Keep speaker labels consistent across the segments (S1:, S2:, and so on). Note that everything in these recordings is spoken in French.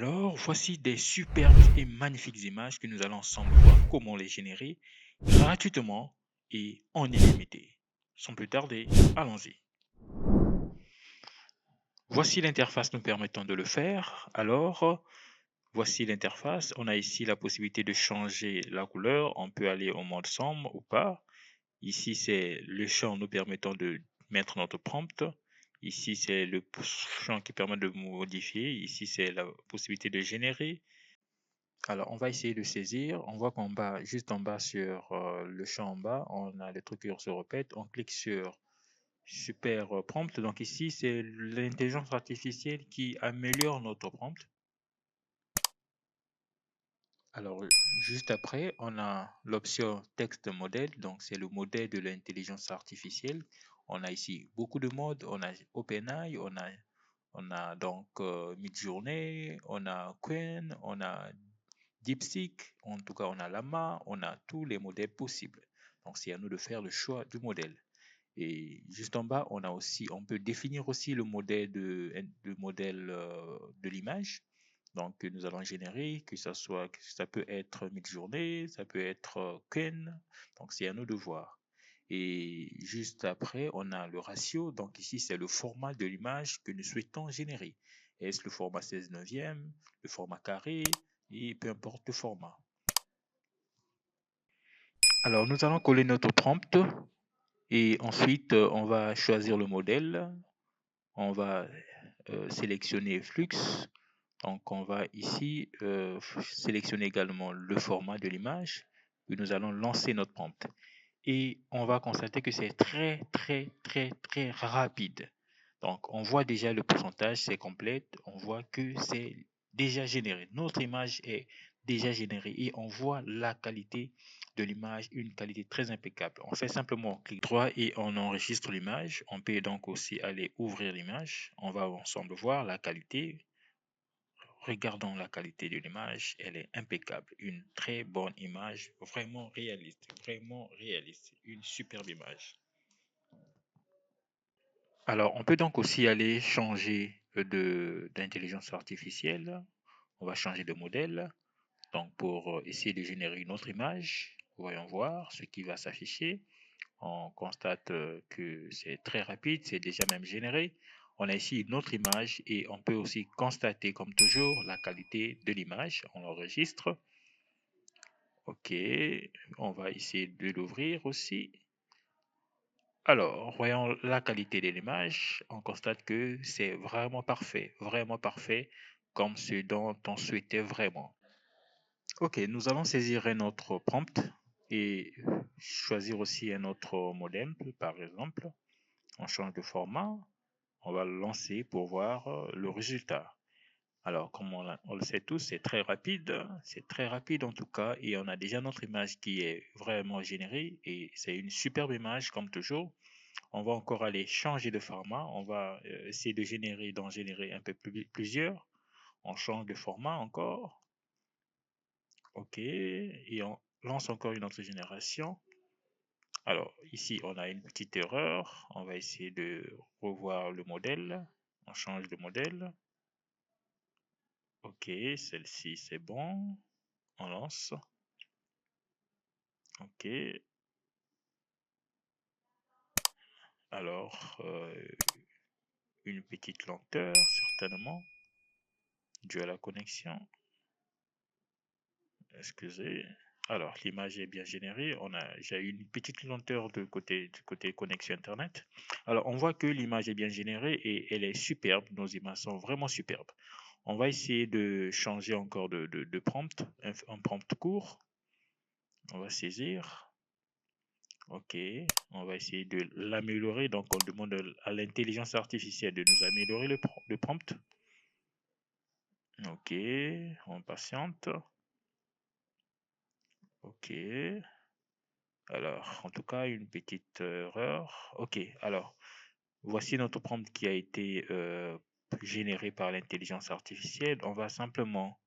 S1: Alors, voici des superbes et magnifiques images que nous allons ensemble voir comment les générer gratuitement et en illimité. Sans plus tarder, allons-y. Voici l'interface nous permettant de le faire. Alors, voici l'interface. On a ici la possibilité de changer la couleur. On peut aller au mode sombre ou pas. Ici, c'est le champ nous permettant de mettre notre prompt. Ici, c'est le champ qui permet de modifier. Ici, c'est la possibilité de générer. Alors, on va essayer de saisir. On voit qu'en bas, juste en bas sur le champ en bas, on a les trucs qui se répètent. On clique sur Super Prompt. Donc ici, c'est l'intelligence artificielle qui améliore notre prompt. Alors, juste après, on a l'option texte modèle. Donc, c'est le modèle de l'intelligence artificielle. On a ici beaucoup de modes. On a OpenAI, on a donc Midjourney, on a Qwen, on a DeepSeek, en tout cas, on a Llama, on a tous les modèles possibles. Donc, c'est à nous de faire le choix du modèle. Et juste en bas, on peut définir aussi le modèle de l'image. Donc, que nous allons générer, ça peut être Midjourney, ça peut être Ken. Donc, c'est à nous de voir. Et juste après, on a le ratio. Donc, ici, c'est le format de l'image que nous souhaitons générer. Est-ce le format 16 neuvième, le format carré, et peu importe le format. Alors, nous allons coller notre prompt et ensuite, on va choisir le modèle. On va sélectionner Flux. Donc, on va ici sélectionner également le format de l'image. Puis nous allons lancer notre prompt. Et on va constater que c'est très, très, très, très rapide. Donc, on voit déjà le pourcentage, c'est complète. On voit que c'est déjà généré. Notre image est déjà générée et on voit la qualité de l'image, une qualité très impeccable. On fait simplement clic droit et on enregistre l'image. On peut donc aussi aller ouvrir l'image. On va ensemble voir la qualité. Regardons la qualité de l'image, elle est impeccable. Une très bonne image, vraiment réaliste. Une superbe image. Alors, on peut donc aussi aller changer d'intelligence artificielle. On va changer de modèle. Donc, pour essayer de générer une autre image, voyons voir ce qui va s'afficher. On constate que c'est très rapide, c'est déjà même généré. On a ici une autre image et on peut aussi constater, comme toujours, la qualité de l'image. On l'enregistre. OK, on va essayer de l'ouvrir aussi. Alors, voyons la qualité de l'image. On constate que c'est vraiment parfait, comme ce dont on souhaitait vraiment. OK, nous allons saisir un autre prompt et choisir aussi un autre modèle, par exemple. On change de format, on va le lancer pour voir le résultat. Alors, comme on le sait tous, c'est très rapide en tout cas, et on a déjà notre image qui est vraiment générée, et c'est une superbe image comme toujours. On va encore aller changer de format, on va essayer d'en générer un peu plusieurs. On change de format encore, ok, et on lance encore une autre génération. Alors, ici, on a une petite erreur, on va essayer de revoir le modèle, on change de modèle. Ok, celle-ci c'est bon. On lance. Ok. Alors, une petite lenteur, certainement, due à la connexion. Excusez. Alors, l'image est bien générée. J'ai eu une petite lenteur du côté connexion Internet. Alors, on voit que l'image est bien générée et elle est superbe. Nos images sont vraiment superbes. On va essayer de changer encore de prompt, un prompt court. On va saisir. Ok, on va essayer de l'améliorer. Donc, on demande à l'intelligence artificielle de nous améliorer le prompt. Ok, on patiente. Ok. Alors, en tout cas, une petite erreur. Ok, alors, voici notre prompt qui a été généré par l'intelligence artificielle. On va simplement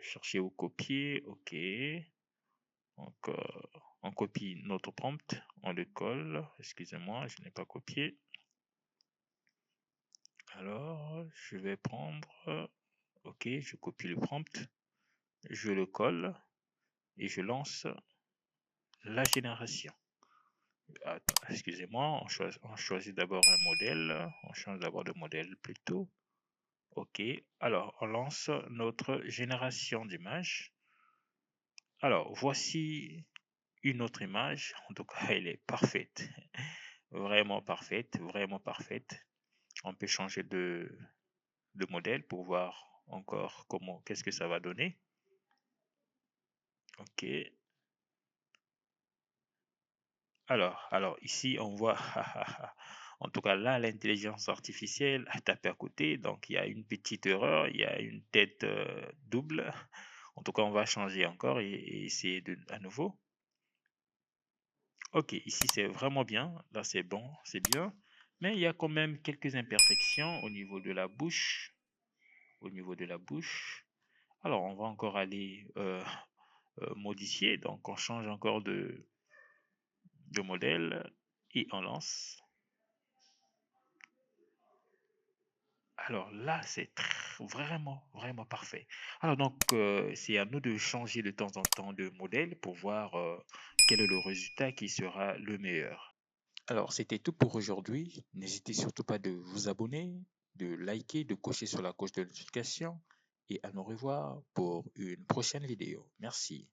S1: chercher ou copier. Ok. Donc, on copie notre prompt, on le colle. Excusez-moi, je n'ai pas copié. Alors, je vais prendre, OK, je copie le prompt, je le colle et je lance la génération. Attends, excusez-moi, on choisit d'abord un modèle, on change d'abord de modèle plutôt. OK, alors on lance notre génération d'image. Alors, voici une autre image, en tout cas, elle est parfaite, vraiment parfaite, vraiment parfaite. On peut changer de modèle pour voir encore qu'est-ce que ça va donner. OK. Alors ici, on voit, en tout cas là, l'intelligence artificielle a tapé à côté, donc il y a une petite erreur, il y a une tête double. En tout cas, on va changer encore et essayer à nouveau. OK, ici c'est vraiment bien, là c'est bon, c'est bien, mais il y a quand même quelques imperfections au niveau de la bouche, au niveau de la bouche. Alors, on va encore aller modifier, donc on change encore de modèle et on lance. Alors là, c'est vraiment, vraiment parfait. Alors donc, c'est à nous de changer de temps en temps de modèle pour voir quel est le résultat qui sera le meilleur. Alors, c'était tout pour aujourd'hui. N'hésitez surtout pas de vous abonner, de liker, de cocher sur la cloche de notification et à nous revoir pour une prochaine vidéo. Merci.